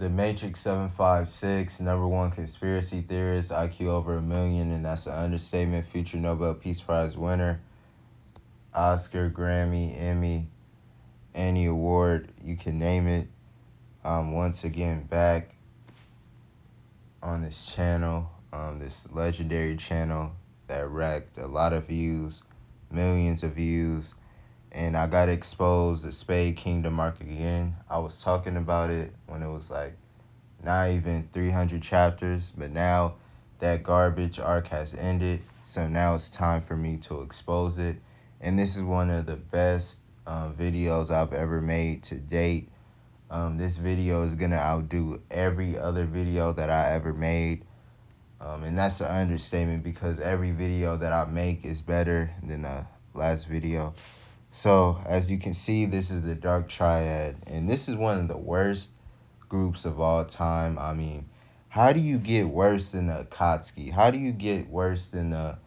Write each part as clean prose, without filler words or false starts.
The Matrix 756, number one conspiracy theorist, IQ over 1 million, and that's an understatement. Future Nobel Peace Prize winner, Oscar, Grammy, Emmy, any award, you can name it. Once again back on this channel, this legendary channel that racked a lot of views, millions of views, and I got exposed the Spade Kingdom arc again. I was talking about it when it was like not even 300 chapters, but now that garbage arc has ended, so now it's time for me to expose it. And this is one of the best videos I've ever made to date. This video is gonna outdo every other video that I ever made. And that's an understatement because every video that I make is better than the last video. So as you can see, this is the Dark Triad, and this is one of the worst groups of all time. I mean, how do you get worse than the Akatsuki? How do you get worse than the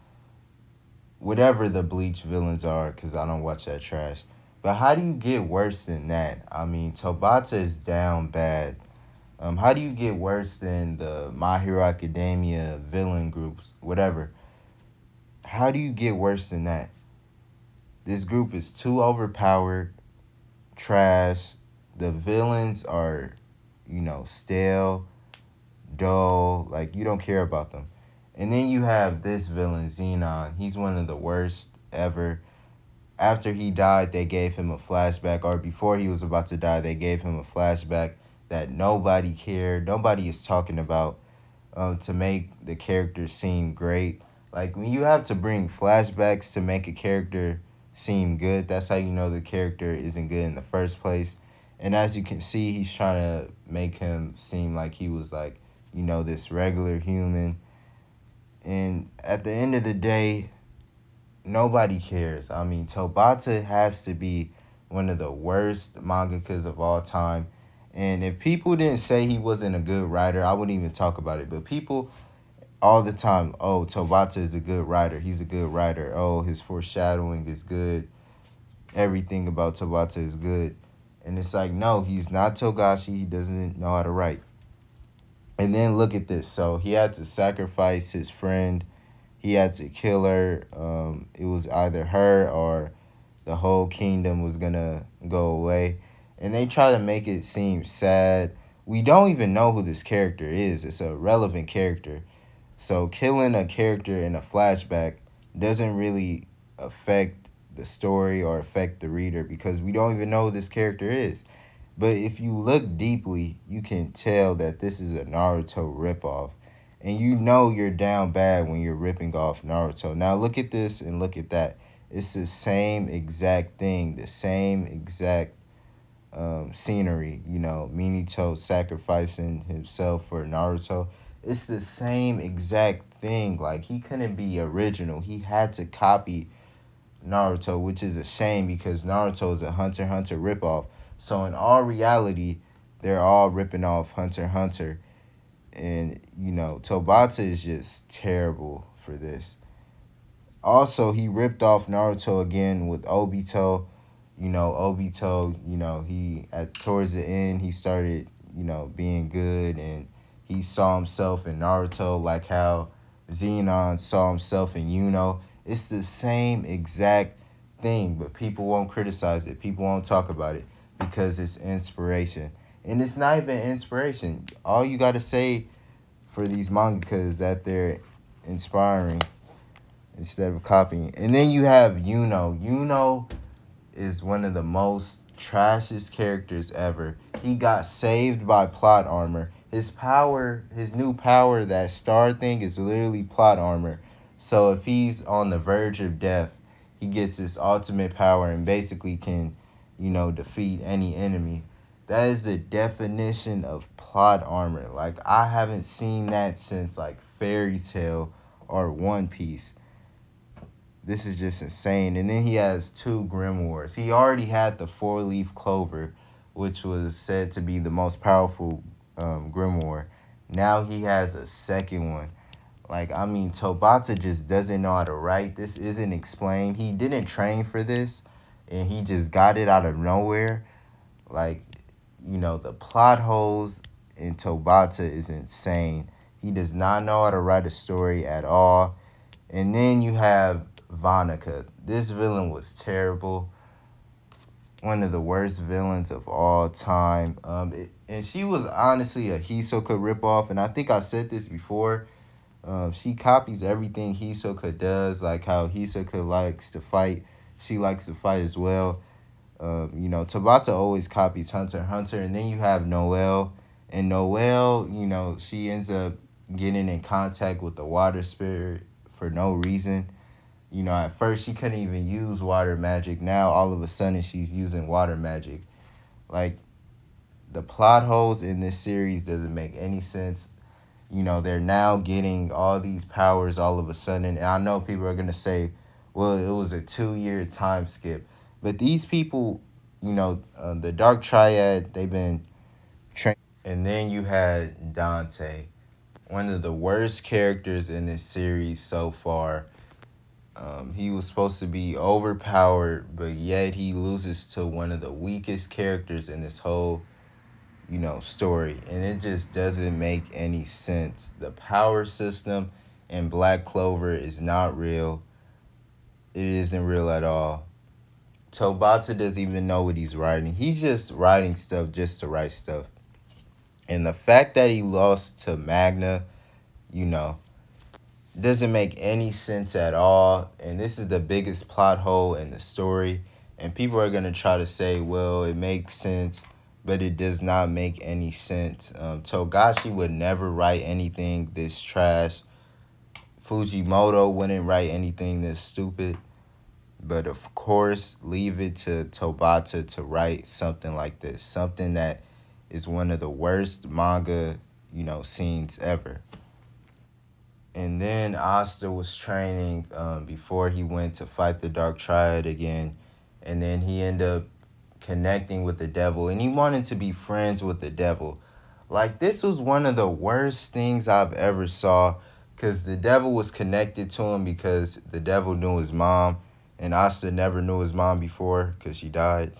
whatever the Bleach villains are? Because I don't watch that trash. But how do you get worse than that? I mean, Tabata is down bad. How do you get worse than the My Hero Academia villain groups? Whatever. How do you get worse than that? This group is too overpowered, trash. The villains are, stale, dull. Like, you don't care about them. And then you have this villain, Xenon. He's one of the worst ever. After he died, they gave him a flashback, or before he was about to die, they gave him a flashback that nobody cared, nobody is talking about, to make the character seem great. Like, when you have to bring flashbacks to make a character seem good, that's how you know the character isn't good in the first place. And as you can see, he's trying to make him seem like he was like, this regular human. And at the end of the day, nobody cares. I mean, Tobata has to be one of the worst mangakas of all time. And if people didn't say he wasn't a good writer, I wouldn't even talk about it. But people all the time, oh, Tobata is a good writer. He's a good writer. Oh, his foreshadowing is good. Everything about Tobata is good. And it's like, no, he's not Togashi. He doesn't know how to write. And then look at this. So he had to sacrifice his friend. He had to kill her. It was either her or the whole kingdom was going to go away. And they try to make it seem sad. We don't even know who this character is. It's a relevant character. So killing a character in a flashback doesn't really affect the story or affect the reader because we don't even know who this character is. But if you look deeply, you can tell that this is a Naruto ripoff. And you know you're down bad when you're ripping off Naruto. Now look at this and look at that. It's the same exact thing, the same exact scenery. Minato sacrificing himself for Naruto. It's the same exact thing. Like, he couldn't be original. He had to copy Naruto, which is a shame because Naruto is a Hunter x Hunter ripoff. So in all reality, they're all ripping off Hunter x Hunter. And, Tobata is just terrible for this. Also, he ripped off Naruto again with Obito. Obito, he towards the end, he started, being good, and he saw himself in Naruto like how Xenon saw himself in Yuno. It's the same exact thing, but people won't criticize it. People won't talk about it because it's inspiration. And it's not even inspiration. All you got to say for these mangakas is that they're inspiring instead of copying. And then you have Yuno. Yuno is one of the most trashiest characters ever. He got saved by plot armor. His power, his new power, that star thing, is literally plot armor. So if he's on the verge of death, he gets this ultimate power and basically can, defeat any enemy. That is the definition of plot armor. Like, I haven't seen that since like Fairy Tail or One Piece. This is just insane. And then he has 2 grimoires. He already had the 4-leaf clover, which was said to be the most powerful grimoire. Now he has a second one. Like, I mean, Tobata just doesn't know how to write. This isn't explained. He didn't train for this, and he just got it out of nowhere. Like, the plot holes in Tobata is insane. He does not know how to write a story at all. And then you have Vanica. This villain was terrible. One of the worst villains of all time. And she was honestly a Hisoka ripoff. And I think I said this before. She copies everything Hisoka does, like how Hisoka likes to fight. She likes to fight as well. Tabata always copies Hunter x Hunter, and then you have Noelle, and Noelle, she ends up getting in contact with the water spirit for no reason. At first she couldn't even use water magic. Now all of a sudden she's using water magic. Like, the plot holes in this series doesn't make any sense. They're now getting all these powers all of a sudden. And I know people are going to say, well, it was a 2-year time skip. But these people, the Dark Triad, they've been trained. And then you had Dante, one of the worst characters in this series so far. He was supposed to be overpowered, but yet he loses to one of the weakest characters in this whole story, and it just doesn't make any sense. The power system in Black Clover is not real. It isn't real at all. Tobata doesn't even know what he's writing. He's just writing stuff just to write stuff. And the fact that he lost to Magna, you know, doesn't make any sense at all. And this is the biggest plot hole in the story. And people are going to try to say, well, it makes sense, but it does not make any sense. Togashi would never write anything this trash. Fujimoto wouldn't write anything this stupid. But of course, leave it to Tobata to write something like this. Something that is one of the worst manga, scenes ever. And then Asta was training before he went to fight the Dark Triad again. And then he ended up connecting with the devil. And he wanted to be friends with the devil. Like, this was one of the worst things I've ever saw. Because the devil was connected to him because the devil knew his mom. And Asta never knew his mom before because she died.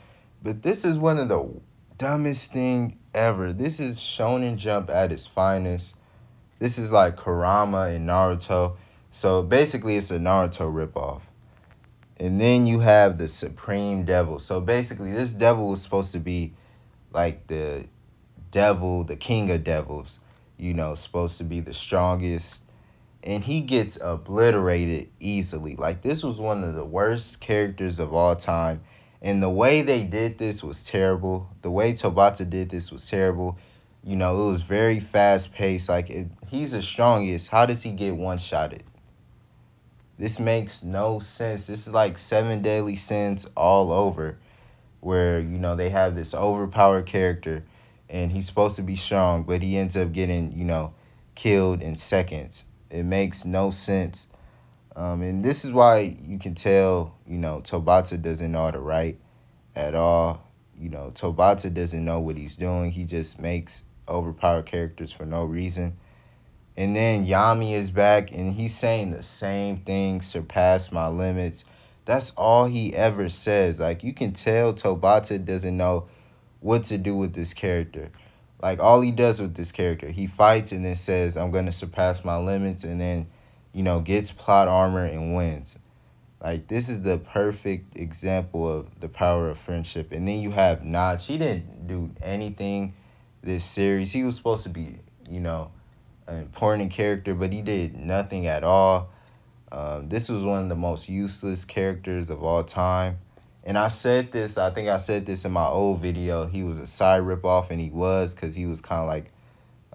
But this is one of the dumbest thing ever. This is Shonen Jump at its finest. This is like Kurama and Naruto. So basically it's a Naruto ripoff. And then you have the Supreme Devil. So basically this devil was supposed to be like the devil, the king of devils. Supposed to be the strongest. And he gets obliterated easily. Like, this was one of the worst characters of all time. And the way they did this was terrible. The way Tobata did this was terrible. It was very fast-paced. Like, if he's the strongest, how does he get one-shotted? This makes no sense. This is like Seven Deadly Sins all over. Where, they have this overpowered character. And he's supposed to be strong. But he ends up getting, killed in seconds. It makes no sense. And this is why you can tell, Tobata doesn't know how to write at all. Tobata doesn't know what he's doing. He just makes overpowered characters for no reason. And then Yami is back, and he's saying the same thing, surpass my limits. That's all he ever says. Like, you can tell Tobata doesn't know what to do with this character. Like, all he does with this character, he fights and then says, I'm going to surpass my limits, and then, gets plot armor and wins. Like, this is the perfect example of the power of friendship. And then you have Notch. He didn't do anything this series. He was supposed to be, an important character, but he did nothing at all. This was one of the most useless characters of all time. And I think I said this in my old video. He was a side ripoff, and he was, because he was kind of like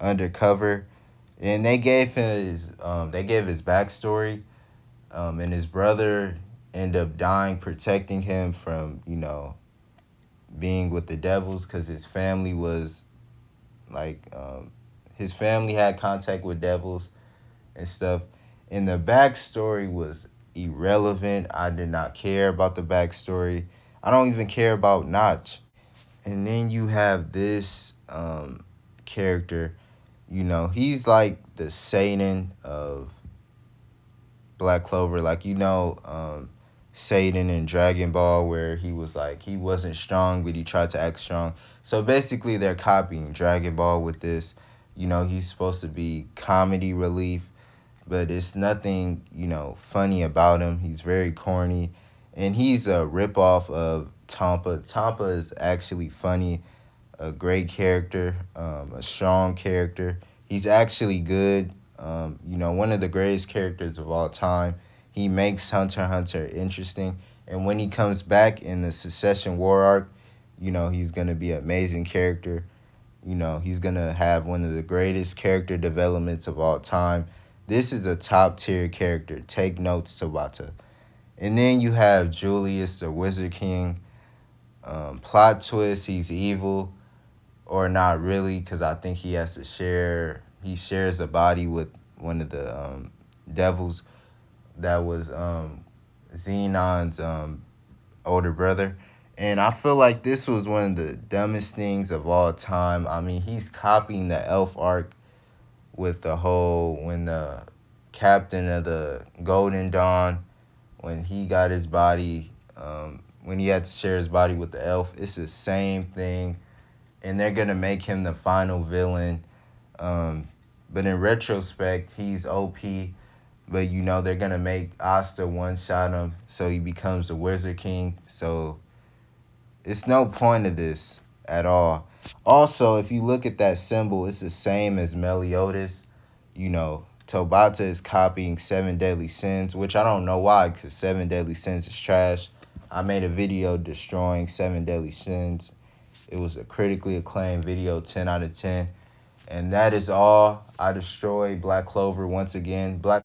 undercover. And they gave his backstory. And his brother ended up dying protecting him from, being with the devils, because his family was like, his family had contact with devils and stuff. And the backstory was irrelevant. I did not care about the backstory. I don't even care about Notch. And then you have this character, he's like the Satan of Black Clover. Like, Satan in Dragon Ball, where he was like, he wasn't strong, but he tried to act strong. So basically, they're copying Dragon Ball with this. You know, he's supposed to be comedy relief, but it's nothing, you know, funny about him. He's very corny, and he's a ripoff of Tampa. Tampa is actually funny, a great character, a strong character. He's actually good. You know, one of the greatest characters of all time. He makes Hunter x Hunter interesting, and when he comes back in the Succession War arc, you know, he's gonna be an amazing character. You know, he's gonna have one of the greatest character developments of all time. This is a top tier character. Take notes, Tabata. And then you have Julius, the Wizard King. Plot twist: he's evil, or not really, because I think he has to share. He shares a body with one of the devils that was Xenon's older brother. And I feel like this was one of the dumbest things of all time. I mean, he's copying the Elf arc with the whole, when the captain of the Golden Dawn, when he got his body, when he had to share his body with the elf, it's the same thing. And they're going to make him the final villain. But in retrospect, he's OP. But, you know, they're going to make Asta one-shot him, so he becomes the Wizard King. So it's no point of this at all. Also, if you look at that symbol, it's the same as Meliodas. You know, Tobata is copying Seven Deadly Sins, which I don't know why, because Seven Deadly Sins is trash. I made a video destroying Seven Deadly Sins. It was a critically acclaimed video, 10 out of 10. And that is all. I destroyed Black Clover once again. Black